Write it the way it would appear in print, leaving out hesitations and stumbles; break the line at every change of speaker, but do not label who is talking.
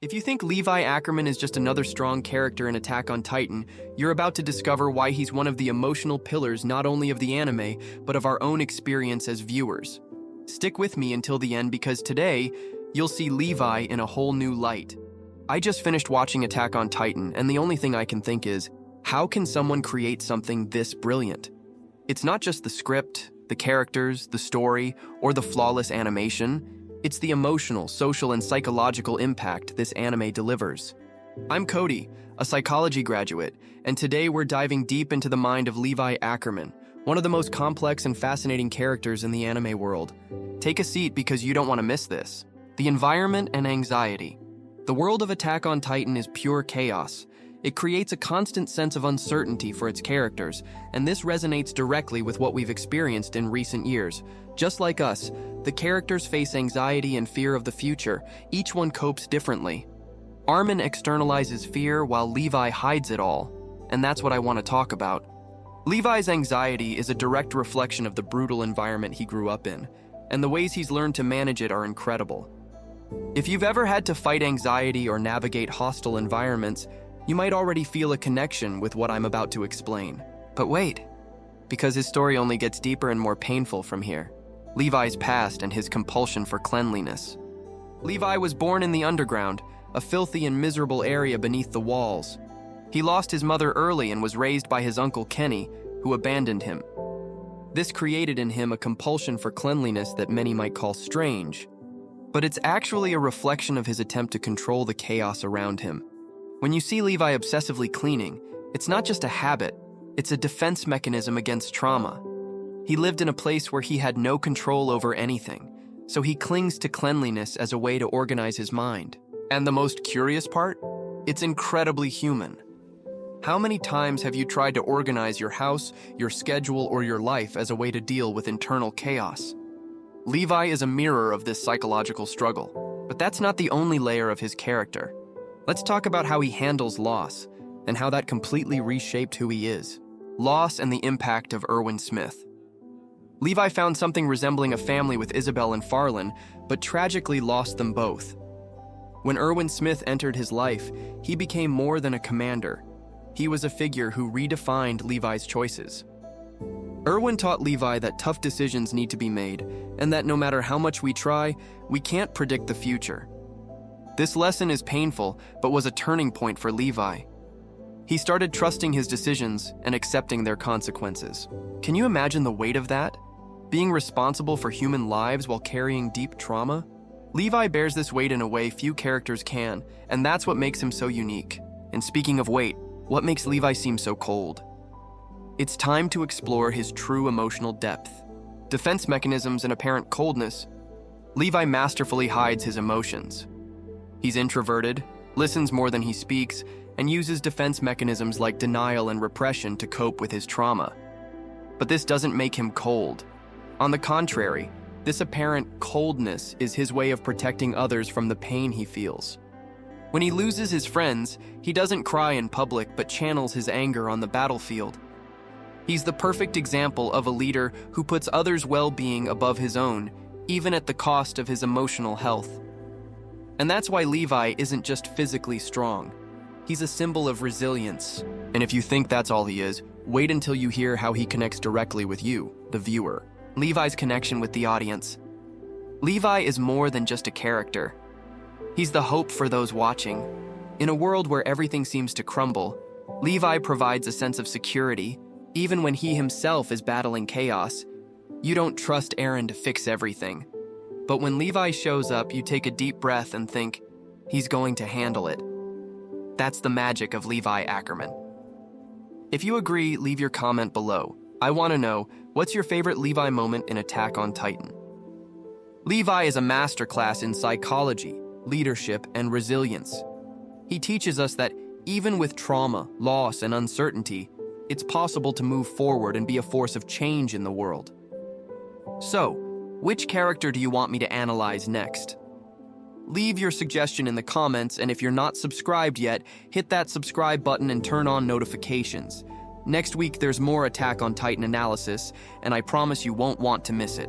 If you think Levi Ackerman is just another strong character in Attack on Titan, you're about to discover why he's one of the emotional pillars not only of the anime, but of our own experience as viewers. Stick with me until the end because today, you'll see Levi in a whole new light. I just finished watching Attack on Titan, and the only thing I can think is, how can someone create something this brilliant? It's not just the script, the characters, the story, or the flawless animation. It's the emotional, social, and psychological impact this anime delivers. I'm Cody, a psychology graduate, and today we're diving deep into the mind of Levi Ackerman, one of the most complex and fascinating characters in the anime world. Take a seat because you don't want to miss this. The environment and anxiety. The world of Attack on Titan is pure chaos. It creates a constant sense of uncertainty for its characters, and this resonates directly with what we've experienced in recent years. Just like us, the characters face anxiety and fear of the future. Each one copes differently. Armin externalizes fear while Levi hides it all, and that's what I want to talk about. Levi's anxiety is a direct reflection of the brutal environment he grew up in, and the ways he's learned to manage it are incredible. If you've ever had to fight anxiety or navigate hostile environments, you might already feel a connection with what I'm about to explain. But wait, because his story only gets deeper and more painful from here. Levi's past and his compulsion for cleanliness. Levi was born in the underground, a filthy and miserable area beneath the walls. He lost his mother early and was raised by his uncle Kenny, who abandoned him. This created in him a compulsion for cleanliness that many might call strange, but it's actually a reflection of his attempt to control the chaos around him. When you see Levi obsessively cleaning, it's not just a habit, it's a defense mechanism against trauma. He lived in a place where he had no control over anything, so he clings to cleanliness as a way to organize his mind. And the most curious part? It's incredibly human. How many times have you tried to organize your house, your schedule, or your life as a way to deal with internal chaos? Levi is a mirror of this psychological struggle, but that's not the only layer of his character. Let's talk about how he handles loss, and how that completely reshaped who he is. Loss and the impact of Erwin Smith. Levi found something resembling a family with Isabel and Farlan, but tragically lost them both. When Erwin Smith entered his life, he became more than a commander. He was a figure who redefined Levi's choices. Erwin taught Levi that tough decisions need to be made, and that no matter how much we try, we can't predict the future. This lesson is painful, but was a turning point for Levi. He started trusting his decisions and accepting their consequences. Can you imagine the weight of that? Being responsible for human lives while carrying deep trauma? Levi bears this weight in a way few characters can, and that's what makes him so unique. And speaking of weight, what makes Levi seem so cold? It's time to explore his true emotional depth. Defense mechanisms and apparent coldness. Levi masterfully hides his emotions. He's introverted, listens more than he speaks, and uses defense mechanisms like denial and repression to cope with his trauma. But this doesn't make him cold. On the contrary, this apparent coldness is his way of protecting others from the pain he feels. When he loses his friends, he doesn't cry in public but channels his anger on the battlefield. He's the perfect example of a leader who puts others' well-being above his own, even at the cost of his emotional health. And that's why Levi isn't just physically strong. He's a symbol of resilience. And if you think that's all he is, wait until you hear how he connects directly with you, the viewer. Levi's connection with the audience. Levi is more than just a character. He's the hope for those watching. In a world where everything seems to crumble, Levi provides a sense of security, even when he himself is battling chaos. You don't trust Eren to fix everything. But when Levi shows up, you take a deep breath and think, he's going to handle it. That's the magic of Levi Ackerman. If you agree, leave your comment below. I want to know, what's your favorite Levi moment in Attack on Titan? Levi is a masterclass in psychology, leadership, and resilience. He teaches us that even with trauma, loss, and uncertainty, it's possible to move forward and be a force of change in the world. So, which character do you want me to analyze next? Leave your suggestion in the comments, and if you're not subscribed yet, hit that subscribe button and turn on notifications. Next week, there's more Attack on Titan analysis, and I promise you won't want to miss it.